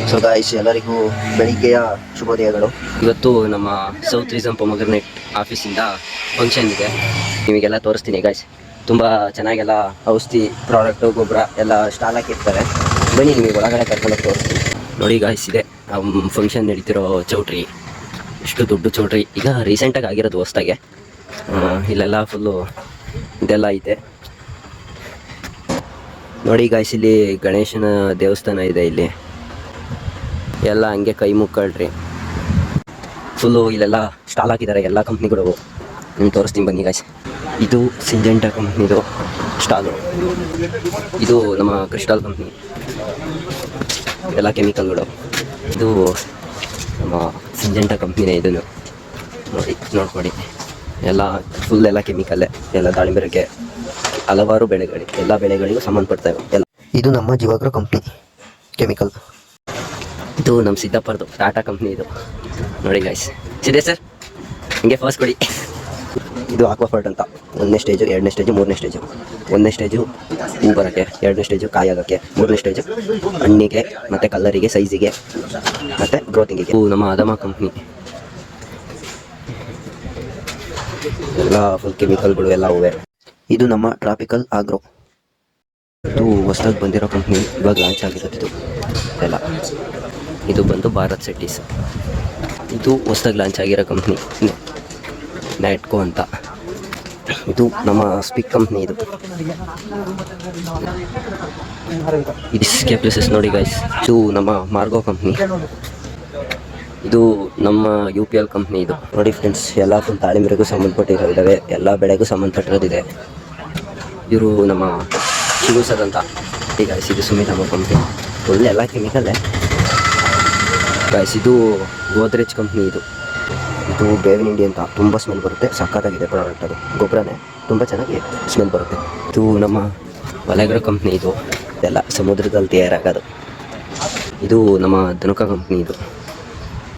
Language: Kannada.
ಸೊ ಗಾಯ್ಸ್, ಎಲ್ಲರಿಗೂ ಬೆಳಿಗ್ಗೆಯ ಶುಭೋದಯಗಳು. ಇವತ್ತು ನಮ್ಮ ಸೌತ್ ರೀಸನ್ ಪೊಮೊಗ್ರನೇಟ್ ಆಫೀಸಿಂದ ಫಂಕ್ಷನ್ ಇದೆ. ನಿಮಗೆಲ್ಲ ತೋರಿಸ್ತೀನಿ ಗಾಯ್ಸ್. ತುಂಬ ಚೆನ್ನಾಗೆಲ್ಲ ಔಷಧಿ ಪ್ರಾಡಕ್ಟು ಗೊಬ್ಬರ ಎಲ್ಲ ಸ್ಟಾಲ್ ಹಾಕಿರ್ತಾರೆ. ಬನ್ನಿ, ನಿಮಗೆ ಒಳಗಡೆ ಕರ್ಕೊಂಡೋಗಿ ತೋರಿಸ್ತೀನಿ. ನೋಡಿ ಗಾಯ್ಸ್, ಇದೆ ಫಂಕ್ಷನ್ ನಡೀತಿರೋ ಚೌಟ್ರಿ. ಇಷ್ಟು ದೊಡ್ಡ ಚೌಟ್ರಿ ಈಗ ರೀಸೆಂಟಾಗಿ ಆಗಿರೋದು ಹೊಸ್ದಾಗೆ. ಇಲ್ಲೆಲ್ಲ ಫುಲ್ಲು ಇದೆಲ್ಲ ಐತೆ. ನೋಡಿ ಗಾಯ್ಸ್, ಇಲ್ಲಿ ಗಣೇಶನ ದೇವಸ್ಥಾನ ಇದೆ. ಇಲ್ಲಿ ಎಲ್ಲ ಹಂಗೆ ಕೈ ಮುಕ್ಕಳ್ರಿ. ಫುಲ್ಲು ಇಲ್ಲೆಲ್ಲ ಸ್ಟಾಲ್ ಹಾಕಿದ್ದಾರೆ ಎಲ್ಲ ಕಂಪ್ನಿಗಳು. ನಿಮ್ಗೆ ತೋರಿಸ್ತೀನಿ ಬನ್ನಿ ಗಾಯ್ಸ್. ಇದು ಸಿಂಜೆಂಟಾ ಕಂಪ್ನಿದು ಸ್ಟಾಲು. ಇದು ನಮ್ಮ ಕ್ರಿಸ್ಟಾಲ್ ಕಂಪ್ನಿ, ಎಲ್ಲ ಕೆಮಿಕಲ್ಗಳು. ಇದು ನಮ್ಮ ಸಿಂಜೆಂಟಾ ಕಂಪ್ನಿನೇ. ಇದನ್ನು ನೋಡ್ಕೊಡಿ, ಎಲ್ಲ ಫುಲ್ ಎಲ್ಲ ಕೆಮಿಕಲ್ಲೇ. ಎಲ್ಲ ದಾಳಿಂಬೆರಕ್ಕೆ ಹಲವಾರು ಬೆಳೆಗಳಿಗೆ, ಎಲ್ಲ ಬೆಳೆಗಳಿಗೂ ಸಂಬಂಧಪಡ್ತವೆ ಎಲ್ಲ. ಇದು ನಮ್ಮ ಜೀವಾಗ್ರೋ ಕಂಪ್ನಿ ಕೆಮಿಕಲ್. ಇದು ನಮ್ಮ ಸಿದ್ದಪ್ಪರದು ಟಾಟಾ ಕಂಪ್ನಿ. ಇದು ನೋಡಿ ಗಾಯ್ಸ್. ಸಿದ್ದೆ ಸರ್, ಹಿಂಗೆ ಫಸ್ಟ್ ಕೊಡಿ. ಇದು ಆಕ್ವಾಫರ್ಟ್ ಅಂತ. 1ನೇ ಸ್ಟೇಜು, 2ನೇ ಸ್ಟೇಜು, 3ನೇ ಸ್ಟೇಜು. 1ನೇ ಸ್ಟೇಜು ಹೂ ಬರೋಕ್ಕೆ, 2ನೇ ಸ್ಟೇಜು ಕಾಯಿ ಆಗೋಕ್ಕೆ, 3ನೇ ಸ್ಟೇಜು ಹಣ್ಣಿಗೆ ಮತ್ತು ಕಲರಿಗೆ, ಸೈಜಿಗೆ ಮತ್ತು ಗ್ರೋತಿಂಗಿಗೆ. ಇದು ನಮ್ಮ ಅದಮ ಕಂಪ್ನಿ. ಎಲ್ಲ ಫುಲ್ ಕೆಮಿಕಲ್ಗಳು ಎಲ್ಲ ಹೂವೆ. ಇದು ನಮ್ಮ ಟ್ರಾಪಿಕಲ್ ಆಗ್ರೋ. ಇದು ಹೊಸದಾಗಿ ಬಂದಿರೋ ಕಂಪ್ನಿ, ಇವಾಗ ಲಾಂಚ್ ಆಗಿರೋದು ಎಲ್ಲ. ಇದು ಬಂದು ಭಾರತ್ ಸೆಟ್ಟಿಸ್. ಇದು ಹೊಸದಾಗಿ ಲಾಂಚ್ ಆಗಿರೋ ಕಂಪ್ನಿ ನ್ಯಾಟ್ಕೋ ಅಂತ. ಇದು ನಮ್ಮ ಸ್ಪಿಕ್ ಕಂಪ್ನಿ. ಇದು ಪ್ಲೇಸಸ್ ನೋಡಿ ಗೈಸ್. ಇದು ನಮ್ಮ ಮಾರ್ಗೋ ಕಂಪ್ನಿ. ಇದು ನಮ್ಮ UPL ಕಂಪ್ನಿ. ಇದು ನೋಡಿ ಫ್ರೆಂಡ್ಸ್, ಎಲ್ಲ ಫುಲ್ ದಾಳಿಂಬೆರೆಗೂ ಸಂಬಂಧಪಟ್ಟಿರೋದಿದ್ದಾವೆ, ಎಲ್ಲ ಬೆಳೆಗೂ ಸಂಬಂಧಪಟ್ಟಿರೋದಿದೆ. ಇವರು ನಮ್ಮ ಶಿವಸರ್ ಅಂತ. ಈಗ ಇದು ಸುಮಿತಮ್ಮ ಕಂಪ್ನಿ. ಫುಲ್ ಎಲ್ಲ ಕೆಮಿಕಲ್ಲೇ ಗಾಯ್ಸ್. ಇದು ಗೋದ್ರೇಜ್ ಕಂಪ್ನಿ. ಇದು ಬೇವಿನ ಹಿಂಡಿ ಅಂತ. ತುಂಬ ಸ್ಮೆಲ್ ಬರುತ್ತೆ, ಸಖತ್ತಾಗಿದೆ ಪ್ರಾಡಕ್ಟ್. ಅದು ಗೊಬ್ಬರನೇ, ತುಂಬ ಚೆನ್ನಾಗಿ ಸ್ಮೆಲ್ ಬರುತ್ತೆ. ಇದು ನಮ್ಮ ವಲೆಗ್ರೋ ಕಂಪ್ನಿ. ಇದು ಎಲ್ಲ ಸಮುದ್ರದಲ್ಲಿ ತಯಾರಾಗೋದು. ಇದು ನಮ್ಮ ಧನುಕಾ ಕಂಪ್ನಿ. ಇದು